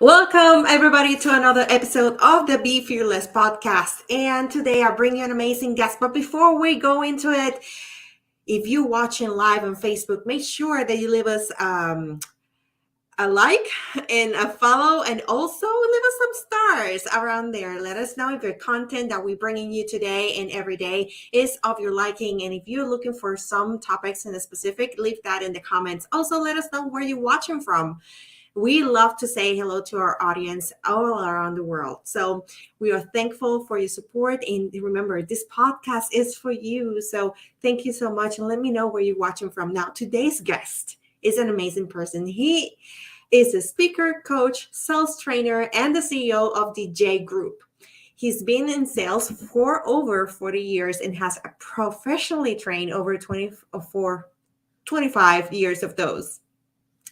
Welcome, everybody, to another episode of the Be Fearless podcast. And today I bring you an amazing guest. But before we go into it, if you're watching live on Facebook, make sure that you leave us a like and a follow, and also leave us some stars around there. Let us know if the content that we're bringing you today and every day is of your liking. And if you're looking for some topics in a specific, leave that in the comments. Also, let us know where you're watching from. We love to say hello to our audience all around the world. So we are thankful for your support. And remember, this podcast is for you. So thank you so much. And let me know where you're watching from. Now, today's guest is an amazing person. He is a speaker, coach, sales trainer, and the CEO of the J Group. He's been in sales for over 40 years and has professionally trained over 25 years of those.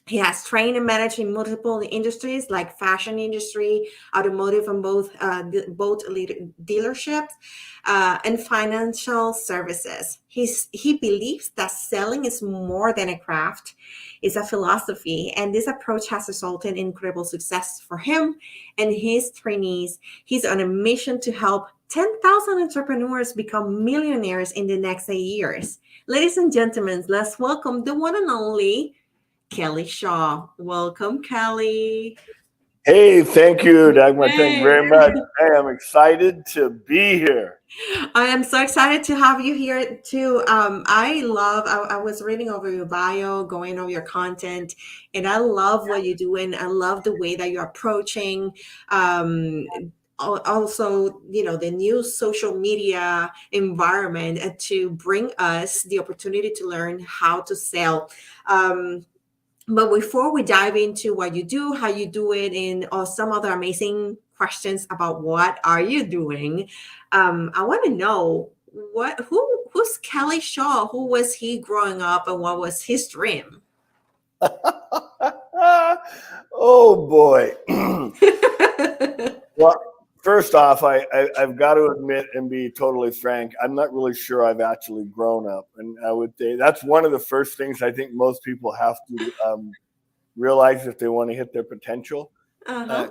He has trained and managed in multiple industries like fashion industry, automotive, and both dealerships, and financial services. He believes that selling is more than a craft; it's a philosophy, and this approach has resulted in incredible success for him and his trainees. He's on a mission to help 10,000 entrepreneurs become millionaires in the next 8 years. Ladies and gentlemen, let's welcome the one and only Kelly Shaw. Welcome, Kelly. Hey, thank you, Dagmar. Thank you Hey. very much. I am excited to be here. I am so excited to have you here too. I was reading over your bio, going over your content, and I love what you're doing. I love the way that you're approaching. Also, the new social media environment to bring us the opportunity to learn how to sell. But before we dive into what you do, how you do it, and or some other amazing questions about what are you doing, I want to know who's Kelly Shaw? Who was he growing up, and what was his dream? Oh boy. Well, first off, I've got to admit and be totally frank, I'm not really sure I've actually grown up. And I would say that's one of the first things I think most people have to realize if they want to hit their potential. Uh-huh.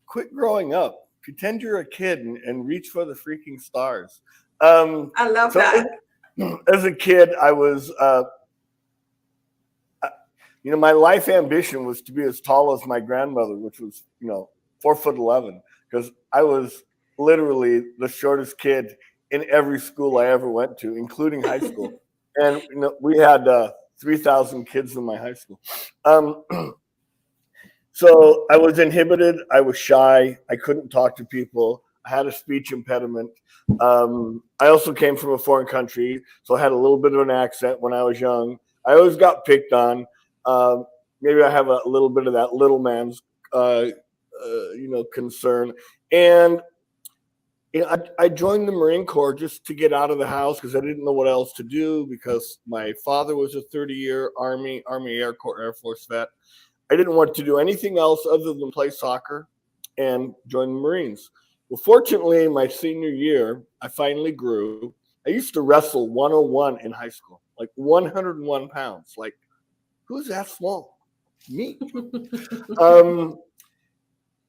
Quit growing up. Pretend you're a kid and reach for the freaking stars. I love So that. as a kid, I was my life ambition was to be as tall as my grandmother, which was, 4'11", because I was literally the shortest kid in every school I ever went to, including high school. And we had 3,000 kids in my high school. So I was inhibited. I was shy. I couldn't talk to people. I had a speech impediment. I also came from a foreign country, so I had a little bit of an accent when I was young. I always got picked on. Maybe I have a little bit of that little man's, concern. And I joined the Marine Corps just to get out of the house because I didn't know what else to do, because my father was a 30-year Army Air Corps Air Force vet. I didn't want to do anything else other than play soccer and join the Marines. Well, fortunately, my senior year, I finally grew. I used to wrestle 101 in high school, like 101 pounds. Like, who's that small? Me.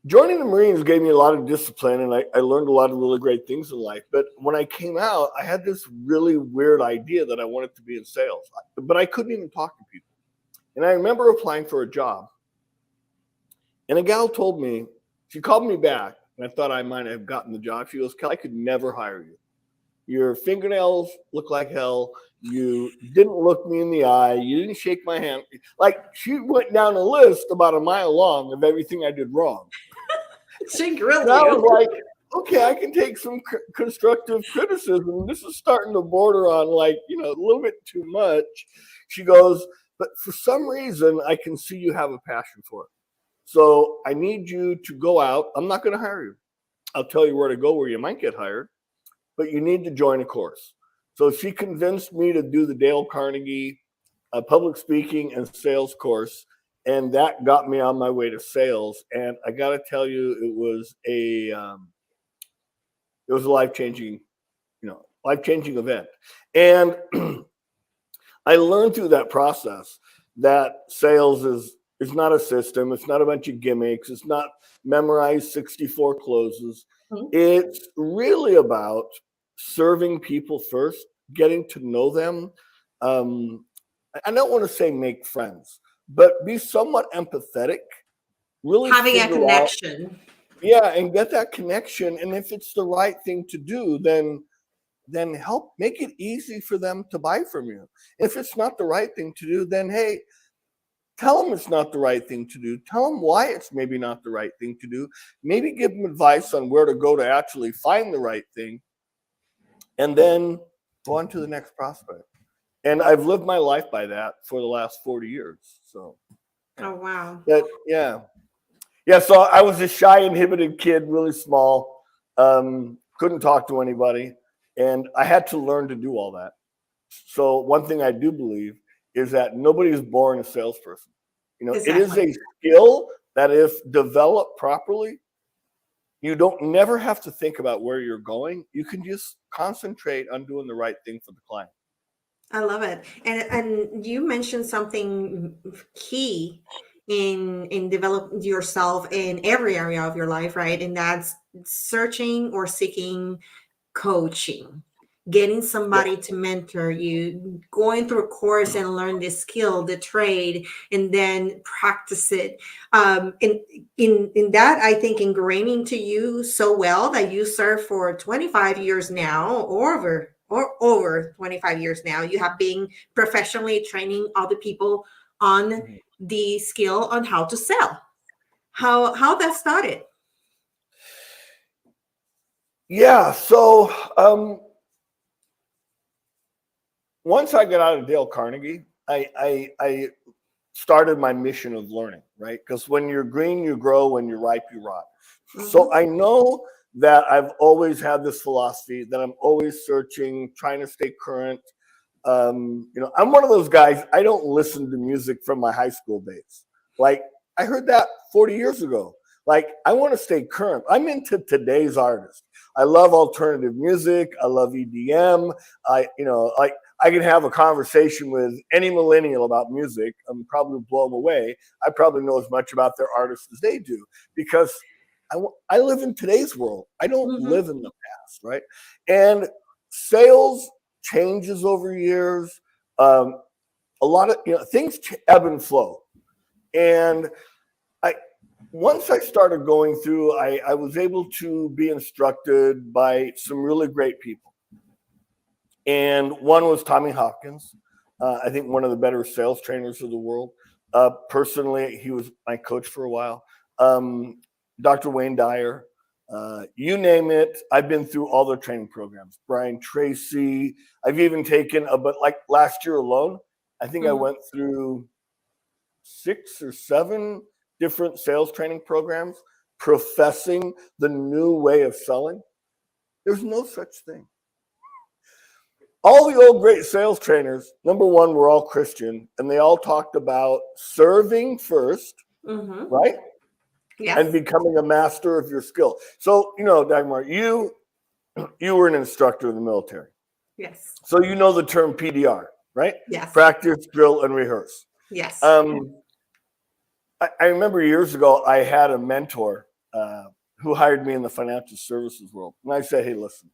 Joining the Marines gave me a lot of discipline, and I learned a lot of really great things in life. But when I came out, I had this really weird idea that I wanted to be in sales, but I couldn't even talk to people. And I remember applying for a job, and a gal told me, she called me back, and I thought I might have gotten the job. She goes, "Kel, I could never hire you. Your fingernails look like hell. You didn't look me in the eye. You didn't shake my hand." Like, she went down a list about a mile long of everything I did wrong. She grilled And I was you. like, okay, I can take some constructive criticism. This is starting to border on, like, a little bit too much. She goes, "But for some reason, I can see you have a passion for it. So I need you to go out. I'm not going to hire you. I'll tell you where to go where you might get hired, but you need to join a course." So she convinced me to do the Dale Carnegie public speaking and sales course. And that got me on my way to sales. And I got to tell you, it was a life-changing event. And I learned through that process that sales is It's not a system. It's not a bunch of gimmicks. It's not memorize 64 closes. Mhm. It's really about serving people first, getting to know them. Um, I don't want to say make friends, but be somewhat empathetic. Really Having a figure out, connection. yeah, and get that connection. And if it's the right thing to do, then help make it easy for them to buy from you. If it's not the right thing to do, then hey, tell them it's not the right thing to do. Tell them why it's maybe not the right thing to do. Maybe give them advice on where to go to actually find the right thing, and then go on to the next prospect. And I've lived my life by that for the last 40 years. So, yeah. Oh, wow. But yeah. Yeah. So I was a shy, inhibited kid, really small, couldn't talk to anybody. And I had to learn to do all that. So, one thing I do believe is that nobody is born a salesperson. It is Exactly. a skill that, if developed properly, you don't never have to think about where you're going. You can just concentrate on doing the right thing for the client. I love it. And you mentioned something key in develop yourself in every area of your life, right? And that's searching or seeking coaching, getting Yeah. somebody to mentor you, going through a course and learn the skill, the trade, and then practice it. In that, I think ingraining to you so well that you serve for 25 years now, or over 25 years now. You have been professionally training other people on Mhm. the skill on how to sell. How that started? Yeah. So, once I got out of Dale Carnegie, I started my mission of learning, right? Because when you're green, you grow. When you're ripe, you rot. So Hmm. I know that I've always had this philosophy that I'm always searching, trying to stay current. I'm one of those guys. I don't listen to music from my high school days. Like, I heard that 40 years ago. Like, I want to stay current. I'm into today's artist. I love alternative music. I love EDM. Like, I can have a conversation with any millennial about music and probably blow them away. I probably know as much about their artists as they do, because I live in today's world. I don't Hmm. live in the past, right? And sales changes over years. Um, a lot of things ebb and flow. And I once I started going through, I was able to be instructed by some really great people. And one was Tommy Hopkins. I think one of the better sales trainers of the world. Personally, he was my coach for a while. Um, Dr. Wayne Dyer, you name it. I've been through all the training programs. Brian Tracy. I've even taken but like last year alone, I think I Hmm. went through 6 or 7 different sales training programs, professing the new way of selling. There's no such thing. All the old great sales trainers, number one, were all Christian, and they all talked about serving first, Hmm. right? And Yes. becoming a master of your skill. So, Dagmar, you were an instructor in the military. Yes. So you know the term PDR, right? Yes. Practice, drill, and rehearse. Yes. Um, I remember years ago, I had a mentor who hired me in the financial services world. And I said, hey, listen,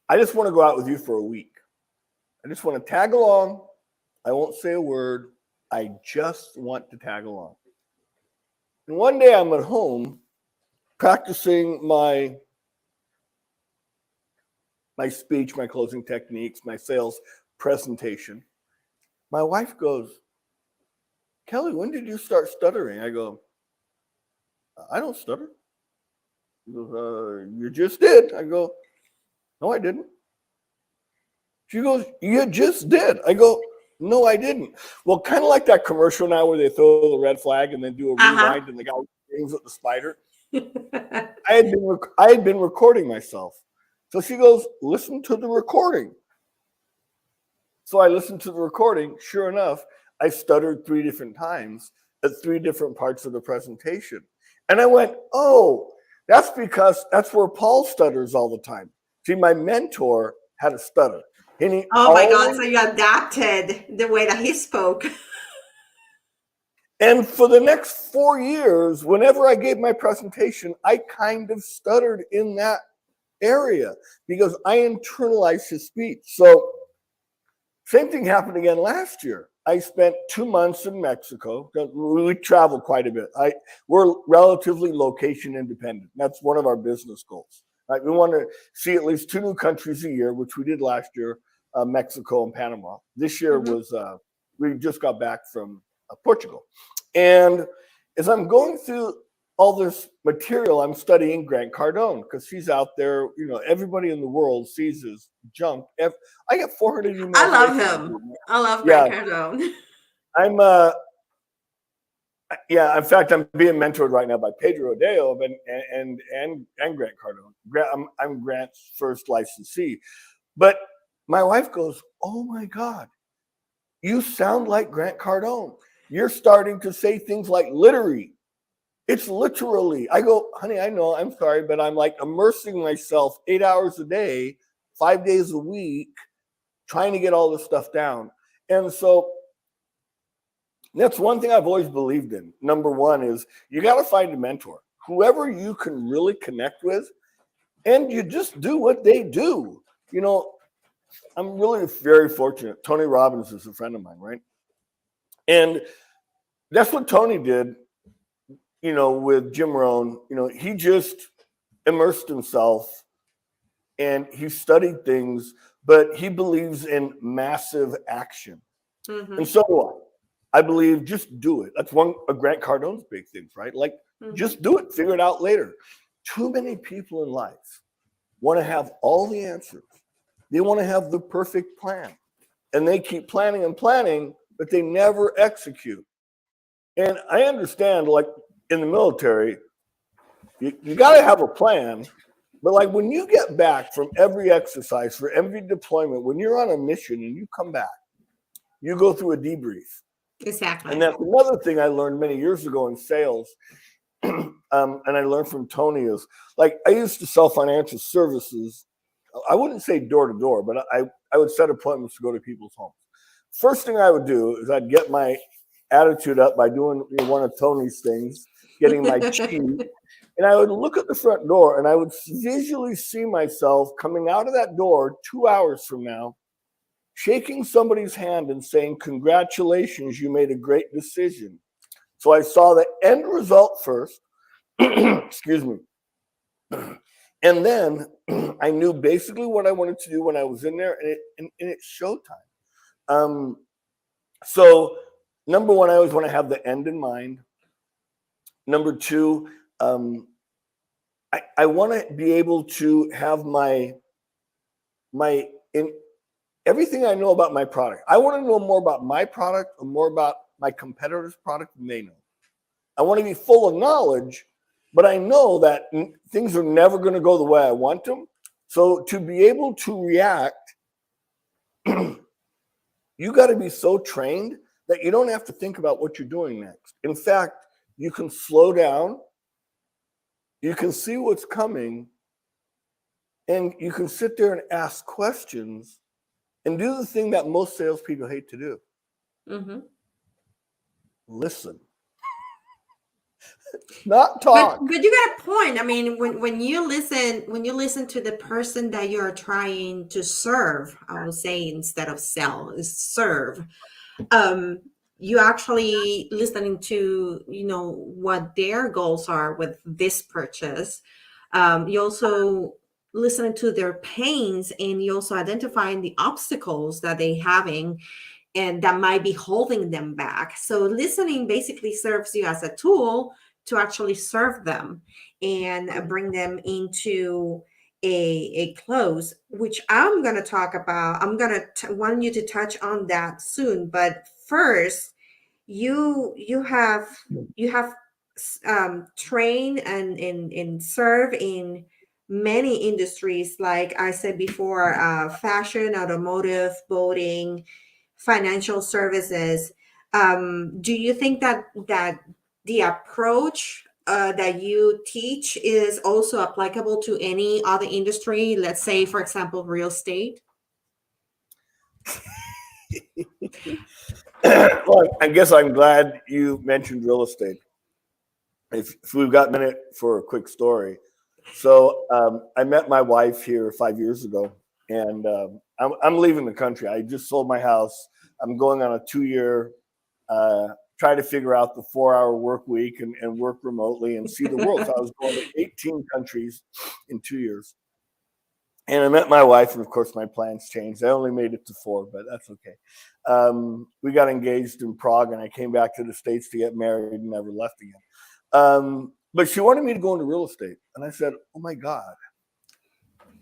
I just want to go out with you for a week. I just want to tag along. I won't say a word. I just want to tag along. And one day I'm at home practicing my speech, my closing techniques, my sales presentation. My wife goes, Kelly, when did you start stuttering? I go, I don't stutter. She goes, you just did. I go, no, I didn't. She goes, you just did. I go, no, I didn't. Well, kind of like that commercial now where they throw the red flag and then do a Uh-huh. rewind and the guy screams at the spider. I had been recording myself. So she goes, listen to the recording. So I listened to the recording. Sure enough, I stuttered 3 different times at 3 different parts of the presentation. And I went, oh, that's because that's where Paul stutters all the time. See, my mentor had a stutter. And he Oh my God. always, So you adapted the way that he spoke. And for the next 4 years, whenever I gave my presentation, I kind of stuttered in that area because I internalized his speech. So same thing happened again last year. I spent 2 months in Mexico. We travel quite a bit. We're relatively location independent. That's one of our business goals. Right? We want to see at least 2 new countries a year, which we did last year, Mexico and Panama. This year was, we just got back from Portugal. And as I'm going through all this material, I'm studying Grant Cardone because he's out there. Everybody in the world sees his junk. I get 400 emails. I love him. I love Grant Cardone. I'm in fact, I'm being mentored right now by Pedro Adeo and Grant Cardone. I'm Grant's first licensee. But my wife goes, "Oh my God, you sound like Grant Cardone. You're starting to say things like literally. It's literally." I go, "Honey, I know, I'm sorry, but I'm like immersing myself 8 hours a day, 5 days a week, trying to get all this stuff down." And so that's one thing I've always believed in. Number one is you got to find a mentor, whoever you can really connect with, and you just do what they do. I'm really very fortunate. Tony Robbins is a friend of mine, right? And that's what Tony did, with Jim Rohn. He just immersed himself and he studied things, but he believes in massive action. And so do I believe just do it. That's one of Grant Cardone's big things, right? Like, just do it, figure it out later. Too many people in life want to have all the answers. They want to have the perfect plan. And they keep planning and planning, but they never execute. And I understand, like in the military, you got to have a plan. But like when you get back from every exercise, for every deployment, when you're on a mission and you come back, you go through a debrief. Exactly. And that's another thing I learned many years ago in sales. And I learned from Tony is, like, I used to sell financial services. I wouldn't say door to door, but I would set appointments to go to people's homes. First thing I would do is I'd get my attitude up by doing one of Tony's things, getting my cheat. And I would look at the front door and I would visually see myself coming out of that door 2 hours from now, shaking somebody's hand and saying, "Congratulations, you made a great decision." So I saw the end result first. Excuse me. And then I knew basically what I wanted to do when I was in there, and it's showtime. So number one, I always want to have the end in mind. Number two, I want to be able to have everything I know about my product. I want to know more about my product or more about my competitor's product than they know. I want to be full of knowledge, but I know that things are never going to go the way I want them. So to be able to react, you got to be so trained that you don't have to think about what you're doing next. In fact, you can slow down, you can see what's coming, and you can sit there and ask questions and do the thing that most salespeople hate to do. Listen. Not talk. But you got a point. I mean, when you listen to the person that you're trying to serve, I would say instead of sell, is serve. You actually listening to what their goals are with this purchase. You also listening to their pains, and you also identifying the obstacles that they having and that might be holding them back. So listening basically serves you as a tool to actually serve them and bring them into a close, which I'm going to talk about. I'm going to want you to touch on that soon. But first, you have trained and serve in many industries, like I said before, fashion, automotive, boating, financial services. Do you think that the approach that you teach is also applicable to any other industry? Let's say, for example, real estate. Well, I guess I'm glad you mentioned real estate. If we've got a minute for a quick story. So I met my wife here 5 years ago, and I'm leaving the country. I just sold my house. I'm going on a 2 year, uh, try to figure out the 4 hour work week and work remotely and see the world. So I was going to 18 countries in 2 years. And I met my wife, and of course, my plans changed. I only made it to four, but that's okay. We got engaged in Prague, and I came back to the States to get married and never left again. But she wanted me to go into real estate. And I said, oh my God,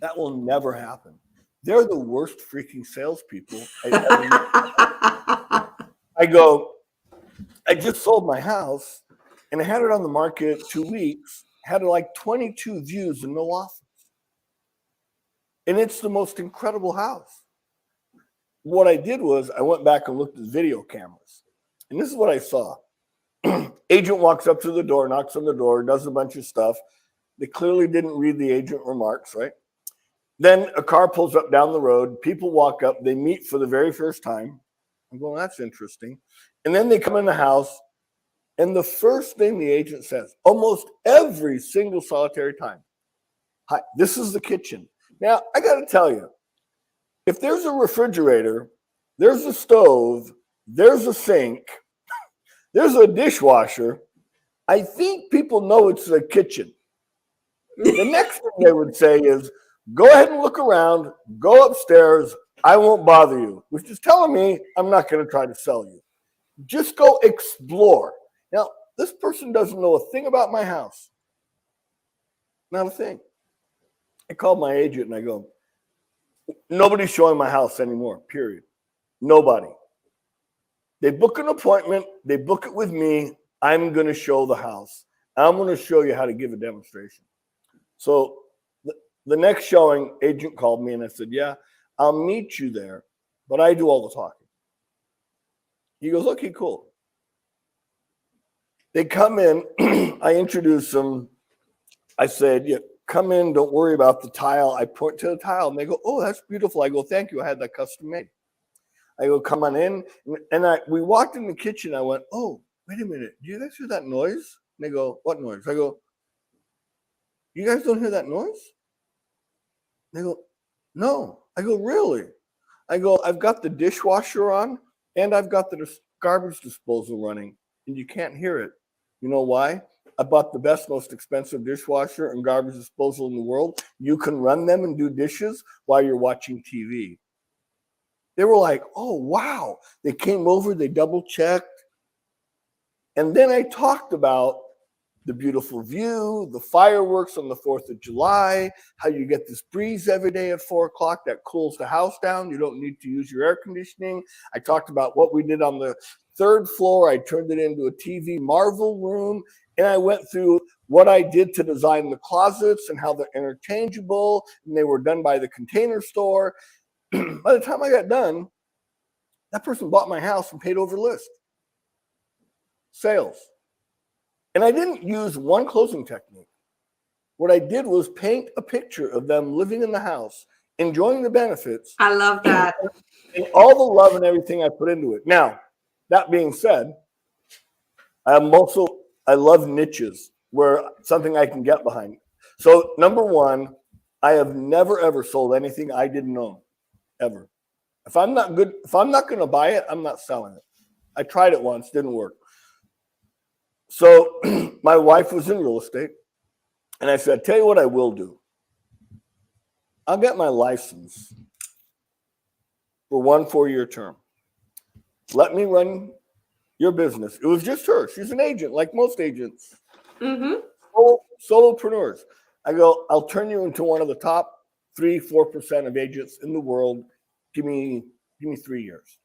that will never happen. They're the worst freaking salespeople I've ever met. I go, I just sold my house and I had it on the market 2 weeks, had like 22 views and no offers. And it's the most incredible house. What I did was I went back and looked at video cameras. And this is what I saw. Agent walks up to the door, knocks on the door, does a bunch of stuff. They clearly didn't read the agent remarks, right? Then a car pulls up down the road. People walk up. They meet for the very first time. I'm going, that's interesting. And then they come in the house. And the first thing the agent says, almost every single solitary time, hi, this is the kitchen. Now, I got to tell you, if there's a refrigerator, there's a stove, there's a sink, there's a dishwasher, I think people know it's a kitchen. The next thing they would say is, go ahead and look around, go upstairs, I won't bother you, which is telling me I'm not going to try to sell you. Just go explore. Now, this person doesn't know a thing about my house. Not a thing. I called my agent and I go, nobody's showing my house anymore, period. Nobody. They book an appointment, they book it with me, I'm going to show the house. I'm going to show you how to give a demonstration. So the next showing, agent called me and I said, yeah, I'll meet you there, but I do all the talking. He goes, okay, cool. They come in, I introduce them. I said, yeah, come in, don't worry about the tile. I point to the tile and they go, oh, that's beautiful. I go, thank you. I had that custom made. I go, come on in. And we walked in the kitchen. I went, oh, wait a minute. Do you guys hear that noise? And they go, what noise? I go, you guys don't hear that noise? They go, no. I go, really? I go, I've got the dishwasher on and I've got the garbage disposal running and you can't hear it. You know why? I bought the best, most expensive dishwasher and garbage disposal in the world. You can run them and do dishes while you're watching TV. They were like, oh, wow. They came over, they double checked. And then I talked about the beautiful view, the fireworks on the 4th of July, how you get this breeze every day at 4 o'clock that cools the house down. You don't need to use your air conditioning. I talked about what we did on the 3rd floor. I turned it into a TV Marvel room. And I went through what I did to design the closets and how they're interchangeable. And they were done by the Container Store. By the time I got done, that person bought my house and paid over list. Sales. And I didn't use one closing technique. What I did was paint a picture of them living in the house, enjoying the benefits. I love that. And all the love and everything I put into it. Now, that being said, I love niches where something I can get behind. So number one, I have never, ever sold anything I didn't own, ever. If I'm not going to buy it, I'm not selling it. I tried it once, didn't work. So my wife was in real estate, and I said, tell you what I will do. I'll get my license for 1 4-year term. Let me run your business. It was just her. She's an agent, like most agents. Mm-hmm. Solopreneurs. I go, I'll turn you into one of the top 3-4% of agents in the world. Give me 3 years.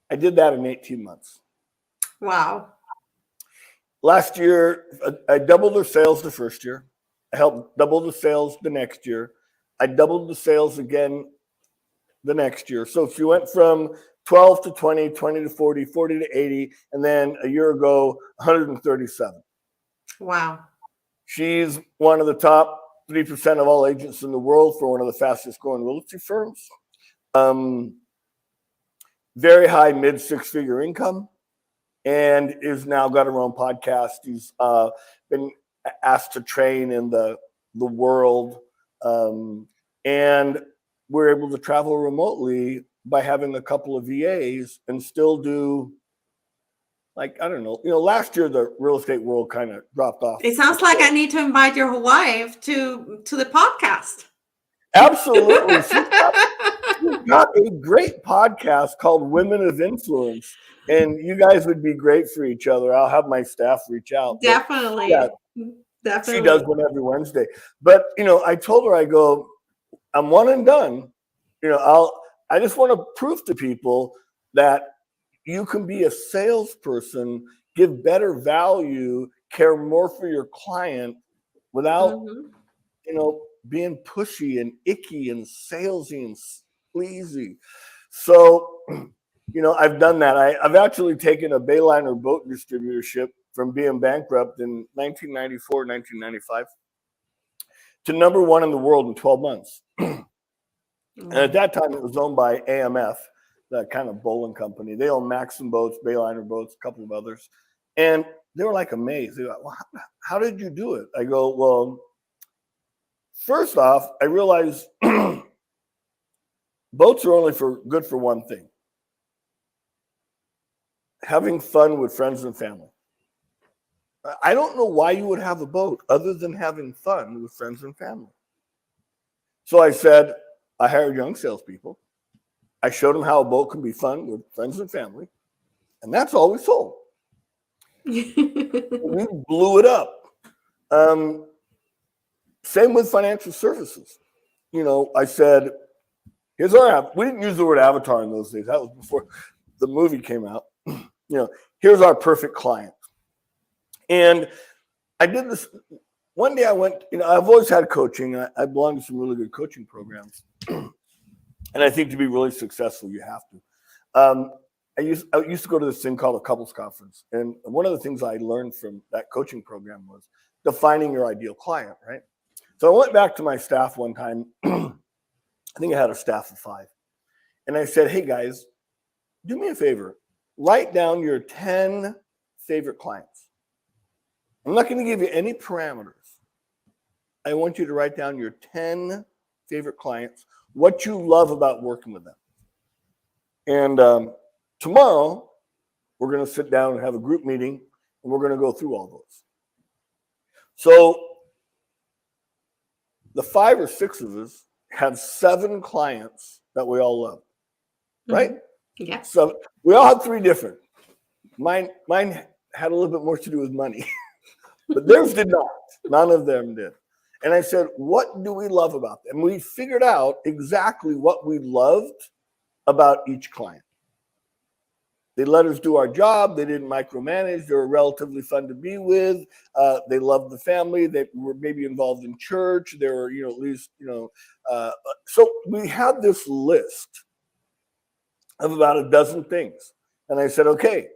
I did that in 18 months. Wow. Last year, I doubled their sales the first year. I helped double the sales the next year. I doubled the sales again the next year. So she went from 12 to 20, 20 to 40, 40 to 80, and then a year ago, 137. Wow. She's one of the top 3% of all agents in the world for one of the fastest growing real estate firms. very high mid six-figure income, and is now got her own podcast. He's been asked to train in the world, and we're able to travel remotely by having a couple of VAs and still do, like, I don't know, last year the real estate world kind of dropped off. It sounds like I need to invite your wife to the podcast. Absolutely. She's got a great podcast called Women of Influence, and you guys would be great for each other. I'll have my staff reach out. Definitely. Yeah, definitely. she does one every Wednesday. But, I told her, I go, I'm one and done. I just want to prove to people that you can be a salesperson, give better value, care more for your client without, being pushy and icky and salesy and sleazy. So, I've done that. I've actually taken a Bayliner boat distributorship from being bankrupt in 1994, 1995 to number one in the world in 12 months. And at that time, it was owned by AMF, that kind of bowling company. They own Maxim boats, Bayliner boats, a couple of others. And they were like amazed. They were like, well, how did you do it? I go, well, first off, I realized boats are only good for one thing: having fun with friends and family. I don't know why you would have a boat other than having fun with friends and family. So I said, I hired young salespeople. I showed them how a boat can be fun with friends and family. And that's all we sold. We blew it up. Same with financial services. I said, here's our app. We didn't use the word avatar in those days. That was before the movie came out. Here's our perfect client. And I did this. One day I went, I've always had coaching. I belong to some really good coaching programs. And I think to be really successful, you have to. I used to go to this thing called a couples conference. And one of the things I learned from that coaching program was defining your ideal client, right? So I went back to my staff one time. I think I had a staff of 5. And I said, hey, guys, do me a favor. Write down your 10 favorite clients. I'm not going to give you any parameters. I want you to write down your 10 favorite clients, what you love about working with them. And tomorrow, we're going to sit down and have a group meeting, and we're going to go through all those. So the 5 or 6 of us had 7 clients that we all loved, right? Mm-hmm. Yeah. So we all had 3 different. Mine had a little bit more to do with money, but theirs did not. None of them did. And I said, what do we love about them? And we figured out exactly what we loved about each client. They let us do our job. They didn't micromanage. They were relatively fun to be with. They loved the family. They were maybe involved in church. They were, at least, so we had this list of about a dozen things. And I said, okay,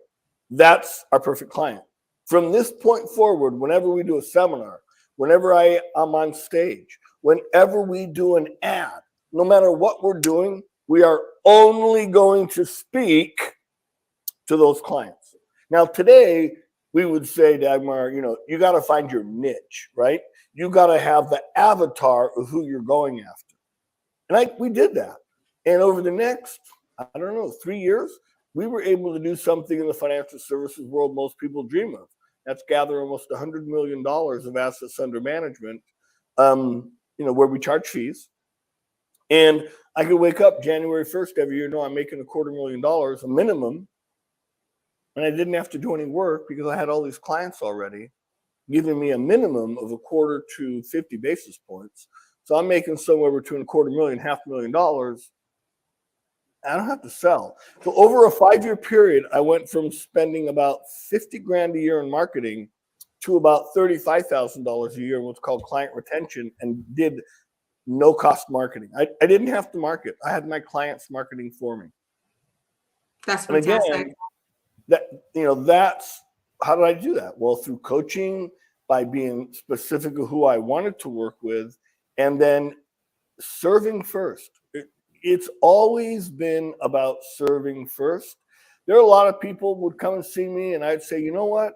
that's our perfect client. From this point forward, whenever we do a seminar, whenever I'm on stage, whenever we do an ad, no matter what we're doing, we are only going to speak to those clients. Now, today, we would say, Dagmar, you got to find your niche, right? You got to have the avatar of who you're going after. And we did that. And over the next, 3 years, we were able to do something in the financial services world most people dream of. That's gather almost $100 million of assets under management, where we charge fees. And I could wake up January 1st every year, I'm making $250,000, a minimum. And I didn't have to do any work because I had all these clients already giving me a minimum of a quarter to 50 basis points. So I'm making somewhere between $250,000, $500,000. I don't have to sell. So over a 5-year period, I went from spending about $50,000 a year in marketing to about $35,000 a year in what's called client retention, and did no cost marketing. I didn't have to market. I had my clients marketing for me. That's fantastic. And again, that's how did I do that? Well, through coaching, by being specific of who I wanted to work with, and then serving first. it's always been about serving first. There are a lot of people would come and see me, and I'd say, you know what?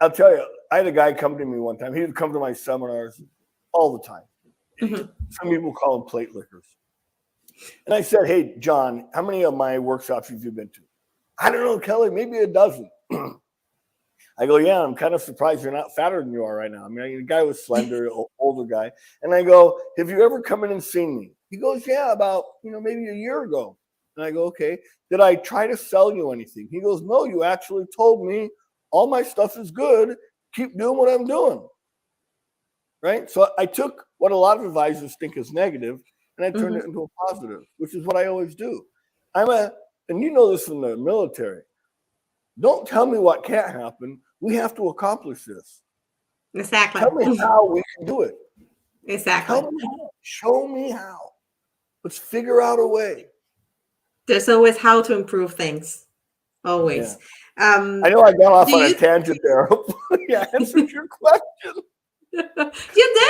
I'll tell you, I had a guy come to me one time. He would come to my seminars all the time. Mhm. Some people call them plate lickers. And I said, hey, John, how many of my workshops have you been to? I don't know, Kelly, maybe a dozen. I go, yeah, I'm kind of surprised you're not fatter than you are right now. I mean, the guy was slender, older guy. And I go, have you ever come in and seen me? He goes, yeah, about, maybe a year ago. And I go, okay, did I try to sell you anything? He goes, no, you actually told me all my stuff is good. Keep doing what I'm doing. Right? So I took what a lot of advisors think is negative and I turned Mhm. it into a positive, which is what I always do. And you know this from the military. Don't tell me what can't happen. We have to accomplish this. Exactly. Tell me how we can do it. Exactly. Tell me how. Show me how. Let's figure out a way. There's always how to improve things. Yeah. Always. I know I got off Do on a you tangent there. Hopefully I answered your question. You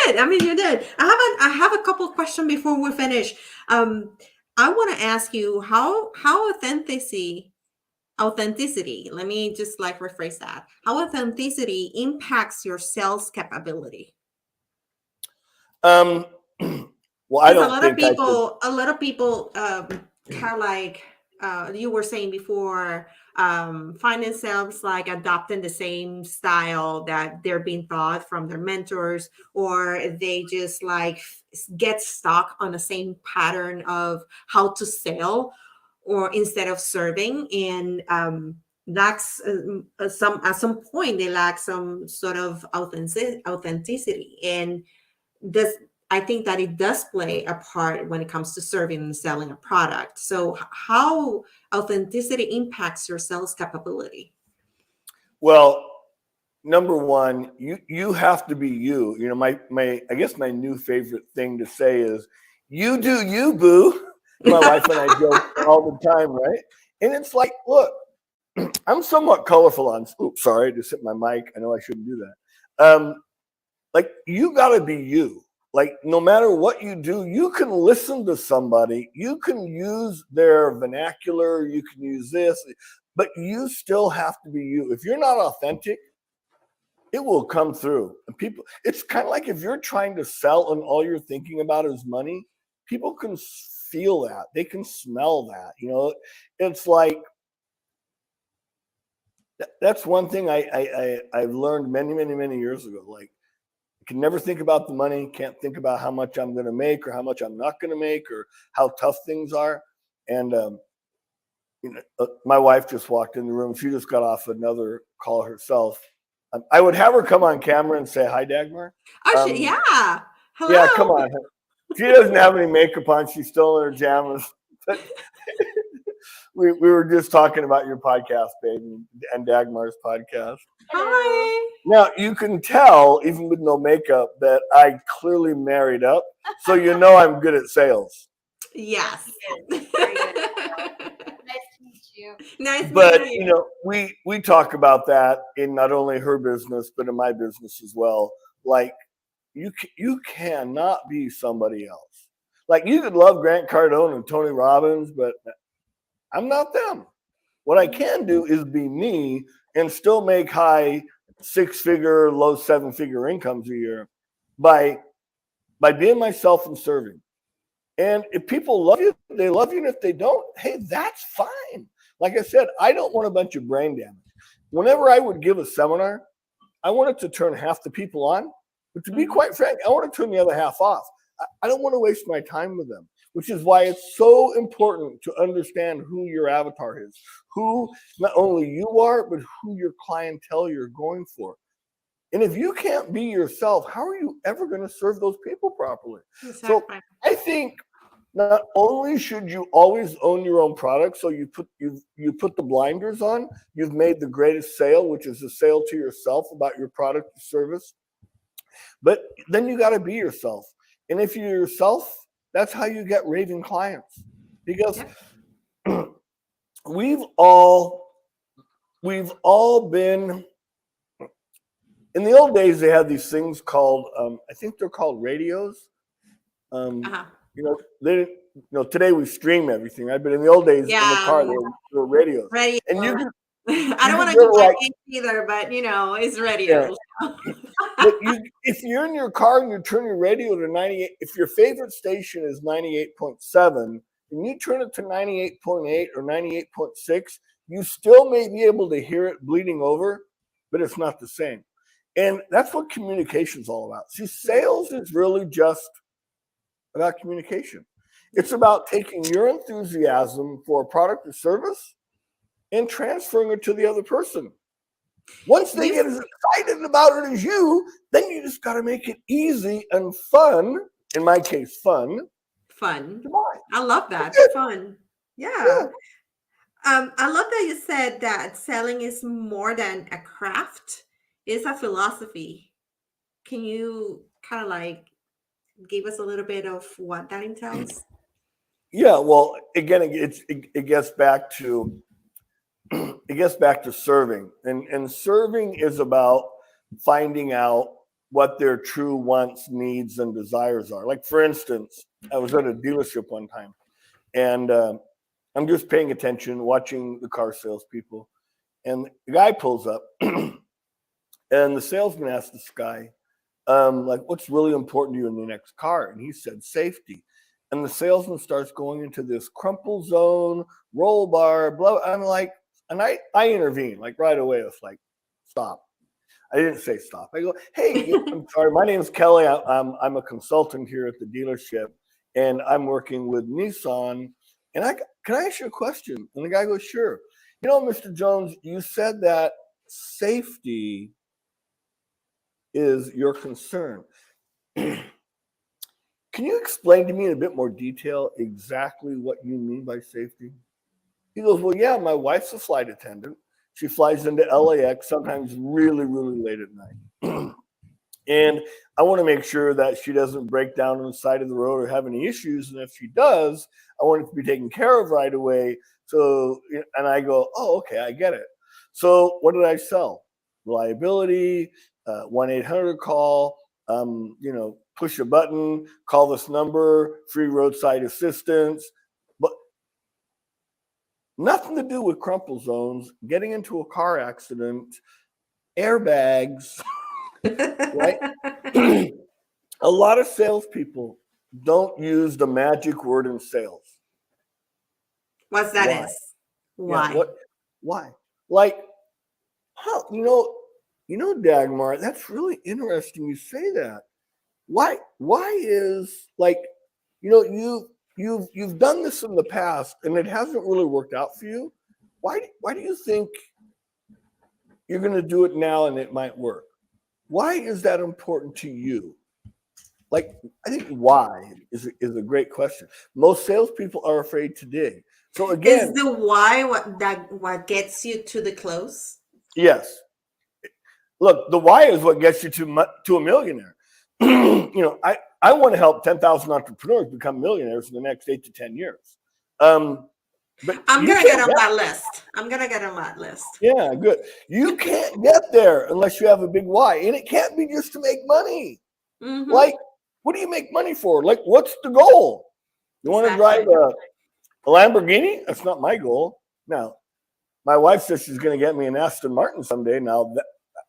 did. I mean, you did. I have a couple of questions before we finish. Um, I want to ask you how authenticity. Let me just like rephrase that. How authenticity impacts your sales capability. Um, well, I Because don't think I could. a lot of people kind of like you were saying before, find themselves like adopting the same style that they're being taught from their mentors, or they just like get stuck on the same pattern of how to sell, or instead of serving, and lacks some at some point they lack some sort of authenticity and this I think that it does play a part when it comes to serving and selling a product. So how authenticity impacts your sales capability? Well, number one, you have to be you. My I guess my new favorite thing to say is, "You do you, boo." My wife and I joke all the time, right? And it's like, look, I'm somewhat colorful on. Oops, sorry, I just hit my mic. I know I shouldn't do that. Like you got to be you. Like no matter what you do, you can listen to somebody. You can use their vernacular. You can use this, but you still have to be you. If you're not authentic, it will come through. And people, it's kind of like if you're trying to sell and all you're thinking about is money, people can feel that. They can smell that. It's like that's one thing I've learned many years ago. Like I can never think about the money, can't think about how much I'm going to make or how much I'm not going to make or how tough things are. And my wife just walked in the room. She just got off another call herself. I would have her come on camera and say hi, Dagmar. Oh, Um, yeah. yeah, come Hello. on. She doesn't have any makeup on. She's still in her pajamas. But we were just talking about your podcast, baby, and Dagmar's podcast. Hello. Hi. Now, you can tell, even with no makeup, that I clearly married up. So I'm good at sales. Yes. Yes, very good. Nice to meet you. Nice But, meeting you. we talk about that in not only her business, but in my business as well. Like, you cannot be somebody else. Like, you could love Grant Cardone and Tony Robbins, but I'm not them. What I can do is be me and still make high six-figure, low seven-figure incomes a year by being myself and serving. And if people love you, they love you. And if they don't, hey, that's fine. Like I said, I don't want a bunch of brain damage. Whenever I would give a seminar, I wanted to turn half the people on. But to be quite frank, I want to turn the other half off. I don't want to waste my time with them, which is why it's so important to understand who your avatar is, who not only you are, but who your clientele you're going for. And if you can't be yourself, how are you ever going to serve those people properly? So Exactly. I think not only should you always own your own product, so you put the blinders on, you've made the greatest sale, which is a sale to yourself about your product or service. But then you got to be yourself. And if you're yourself, that's how you get raving clients. Because Yep. we've all been in the old days. They had these things called I think they're called radios. Uh-huh. They today we stream everything, right? But in the old days in the Yeah, car, there were radios. radio. And I you don't could want to go go back like, in either, but it's yeah. radio. But if you're in your car and you turn your radio to 98, if your favorite station is 98.7, and you turn it to 98.8 or 98.6, you still may be able to hear it bleeding over, but it's not the same. And that's what communication is all about. See, sales is really just about communication. It's about taking your enthusiasm for a product or service and transferring it to the other person. Once they get as excited about it as you, then you just got to make it easy and fun. In my case, fun. Fun. To buy. I love that. Fun. Yeah. Yeah. I love that you said that selling is more than a craft. It's a philosophy. Can you kind of like give us a little bit of what that entails? Yeah. Well, again, it gets back to serving, and serving is about finding out what their true wants, needs, and desires are. Like, for instance, I was at a dealership one time, and I'm just paying attention, watching the car salespeople, and the guy pulls up, and the salesman asked this guy, like, what's really important to you in the next car? And he said, safety. And the salesman starts going into this crumple zone, roll bar, blah. I'm like, and I intervene like right away. It's like, stop. I didn't say stop. I go, hey, I'm sorry. My name's Kelly. I'm a consultant here at the dealership, and I'm working with Nissan. And can I ask you a question? And the guy goes, sure. Mr. Jones, you said that safety is your concern. Can you explain to me in a bit more detail exactly what you mean by safety? He goes, well, yeah, my wife's a flight attendant. She flies into LAX sometimes really, really late at night. And I want to make sure that she doesn't break down on the side of the road or have any issues. And if she does, I want it to be taken care of right away. So, and I go, oh, okay, I get it. So what did I sell? Reliability, 1-800 call, push a button, call this number, free roadside assistance, but nothing to do with crumple zones, getting into a car accident, airbags, right? A lot of salespeople don't use the magic word in sales. What's that? Why? Yeah, why? Like, how, Dagmar, that's really interesting you say that. Why is, like, you've done this in the past and it hasn't really worked out for you. Why do you think you're going to do it now and it might work? Why is that important to you? Like, I think why is a great question. Most salespeople are afraid to dig. So again, is the why what gets you to the close? Yes. Look, the why is what gets you to a millionaire. I want to help 10,000 entrepreneurs become millionaires in the next 8 to 10 years. But I'm gonna get on that list. I'm gonna get on that list. Yeah, good. You can't get there unless you have a big why, and it can't be just to make money. Mm-hmm. Like, what do you make money for? Like, what's the goal? You want to drive a Lamborghini? That's not my goal. Now, my wife says she's going to get me an Aston Martin someday. Now,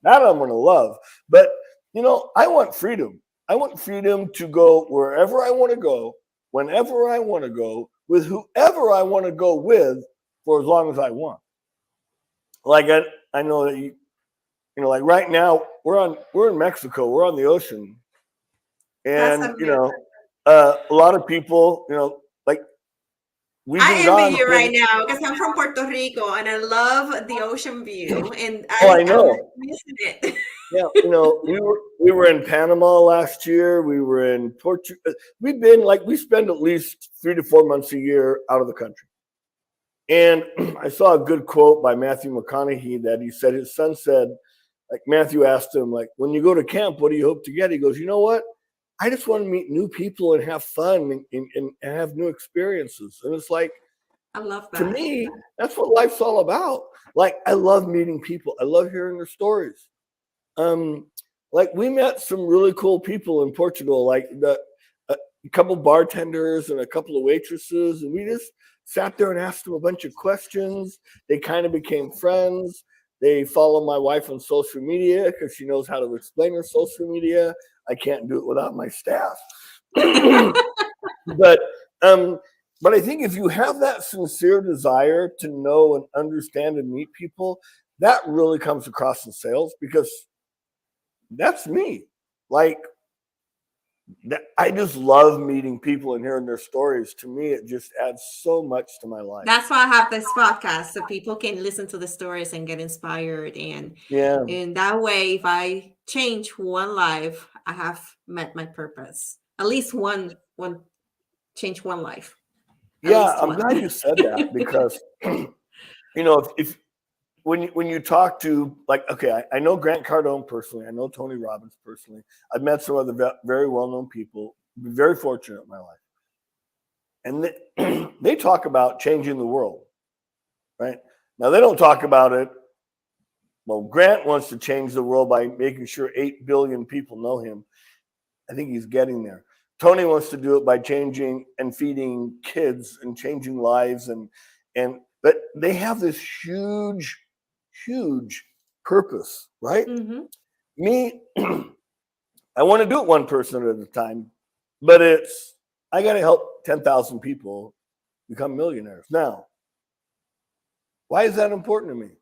that I'm going to love. But, I want freedom. I want freedom to go wherever I want to go, whenever I want to go, with whoever I want to go with, for as long as I want. Like, I know that like right now we're in Mexico, we're on the ocean, and a lot of people, like, we've been I gone envy you right now because I'm from Puerto Rico and I love the ocean view, and I know. I'm missing it. Yeah, we were in Panama last year. We were in Portugal. We spend at least 3 to 4 months a year out of the country. And I saw a good quote by Matthew McConaughey that he said his son said, like, Matthew asked him, like, when you go to camp, what do you hope to get? He goes, you know what? I just want to meet new people and have fun and have new experiences. And it's like, I love that. To me, that's what life's all about. Like, I love meeting people. I love hearing their stories. Like, we met some really cool people in Portugal. Like, a couple bartenders and a couple of waitresses, and we just sat there and asked them a bunch of questions. They kind of became friends. They follow my wife on social media because she knows how to explain her social media. I can't do it without my staff. but um, but I think if you have that sincere desire to know and understand and meet people, that really comes across in sales because that's me. Like I just love meeting people and hearing their stories. To me, it just adds so much to my life. That's why I have this podcast so people can listen to the stories and get inspired. And Yeah. in that way, if I change one life, I have met my purpose. At least one change one life. At Yeah, least I'm one. glad you said that because if when you talk to like okay, I know Grant Cardone personally, I know Tony Robbins personally. I've met some other very well-known people. Been very fortunate in my life, and they talk about changing the world. Right now, they don't talk about it. Well, Grant wants to change the world by making sure 8 billion people know him. I think he's getting there. Tony wants to do it by changing and feeding kids and changing lives but they have this huge purpose, right? Mm-hmm. Me, I want to do it one person at a time, but I got to help 10,000 people become millionaires. Now, why is that important to me?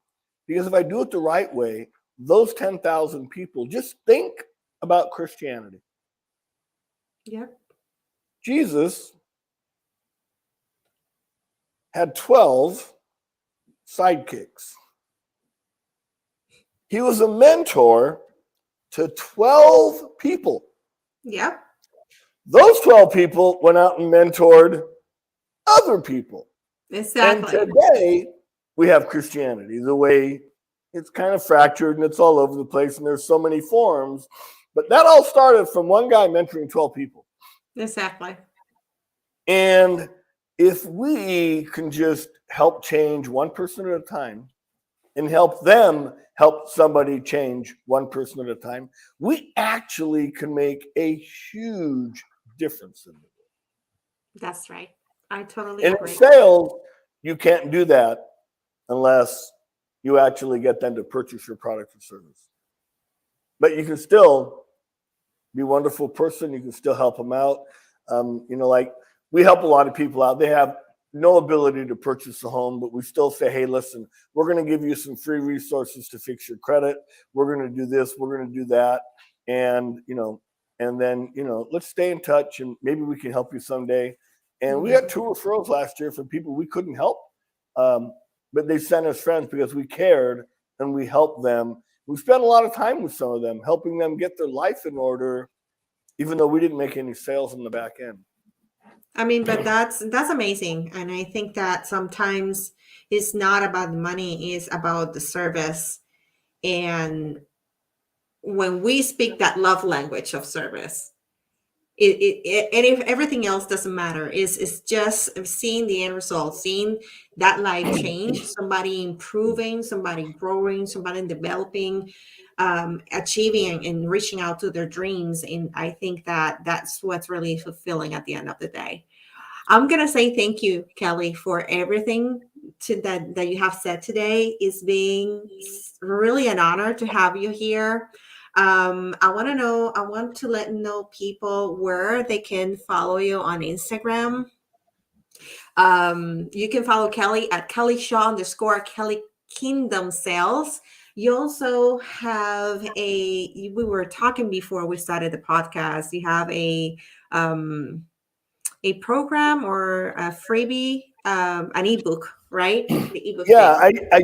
Because if I do it the right way, those 10,000 people just think about Christianity. Yep. Jesus had 12 sidekicks. He was a mentor to 12 people. Yep. Those 12 people went out and mentored other people. Exactly. And today we have Christianity, the way it's kind of fractured and it's all over the place and there's so many forms. But that all started from one guy mentoring 12 people. Exactly. And if we can just help change one person at a time and help them help somebody change one person at a time, we actually can make a huge difference in the world. That's right. I totally And in agree. sales, you can't do that unless you actually get them to purchase your product or service. But you can still be a wonderful person. You can still help them out. Like we help a lot of people out. They have no ability to purchase a home, but we still say, hey, listen, we're going to give you some free resources to fix your credit. We're going to do this. We're going to do that. And then, let's stay in touch and maybe we can help you someday. And we got 2 referrals last year from people we couldn't help. But they sent us friends because we cared and we helped them. We spent a lot of time with some of them, helping them get their life in order, even though we didn't make any sales in the back end. I mean, but that's amazing. And I think that sometimes it's not about the money, it's about the service. And when we speak that love language of service, and if everything else doesn't matter, is just seeing the end result, seeing that life change, somebody improving, somebody growing, somebody developing, achieving and reaching out to their dreams. And I think that that's what's really fulfilling at the end of the day. I'm gonna say thank you, Kelly, for everything that you have said today. It's being really an honor to have you here. I want to let know people where they can follow you on Instagram. You can follow Kelly at Kelly Shaw _ Kelly Kingdom Sales. You also have we were talking before we started the podcast. You have a program or a freebie, an ebook, right? The ebook Yeah, thing. I've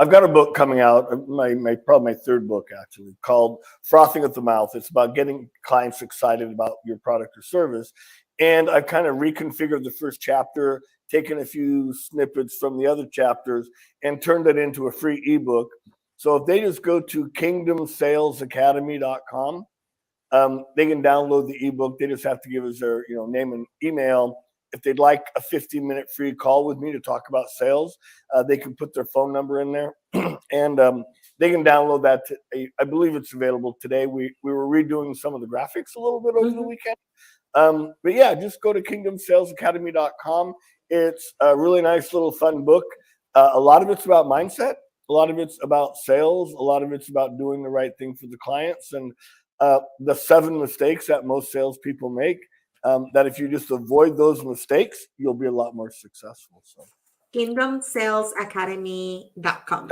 I've got a book coming out, probably my 3rd book actually, called Frothing at the Mouth. It's about getting clients excited about your product or service. And I've kind of reconfigured the first chapter, taken a few snippets from the other chapters, and turned it into a free ebook. So if they just go to kingdomsalesacademy.com, they can download the ebook. They just have to give us their name and email. If they'd like a 15-minute free call with me to talk about sales, they can put their phone number in there. And they can download that. I believe it's available today. We were redoing some of the graphics a little bit over the Mhm. weekend. But yeah, just go to kingdomsalesacademy.com. It's a really nice little fun book. A lot of it's about mindset. A lot of it's about sales. A lot of it's about doing the right thing for the clients, and the 7 mistakes that most salespeople make. That if you just avoid those mistakes, you'll be a lot more successful. So, KingdomSalesAcademy.com.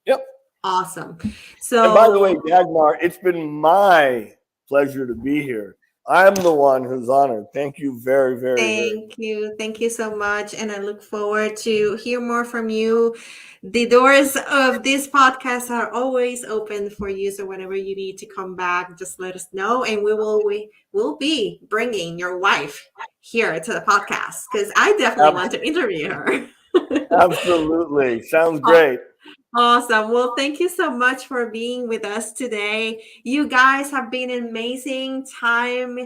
Yep. Awesome. And by the way, So Dagmar, it's been my pleasure to be here. I'm the one who's honored. Thank you very, very, very much. thank you. Thank you so much. And I look forward to hear more from you. The doors of this podcast are always open for you. So whenever you need to come back, just let us know. And we will be bringing your wife here to the podcast because I definitely want to interview her. Absolutely. Sounds Aw- great. Awesome. Well, thank you so much for being with us today. You guys have been an amazing time.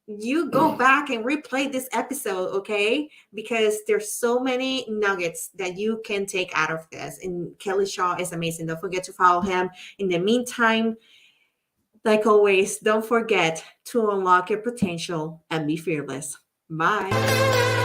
You go back and replay this episode, okay? Because there's so many nuggets that you can take out of this. And Kelly Shaw is amazing. Don't forget to follow him. In the meantime, like always, don't forget to unlock your potential and be fearless. Bye.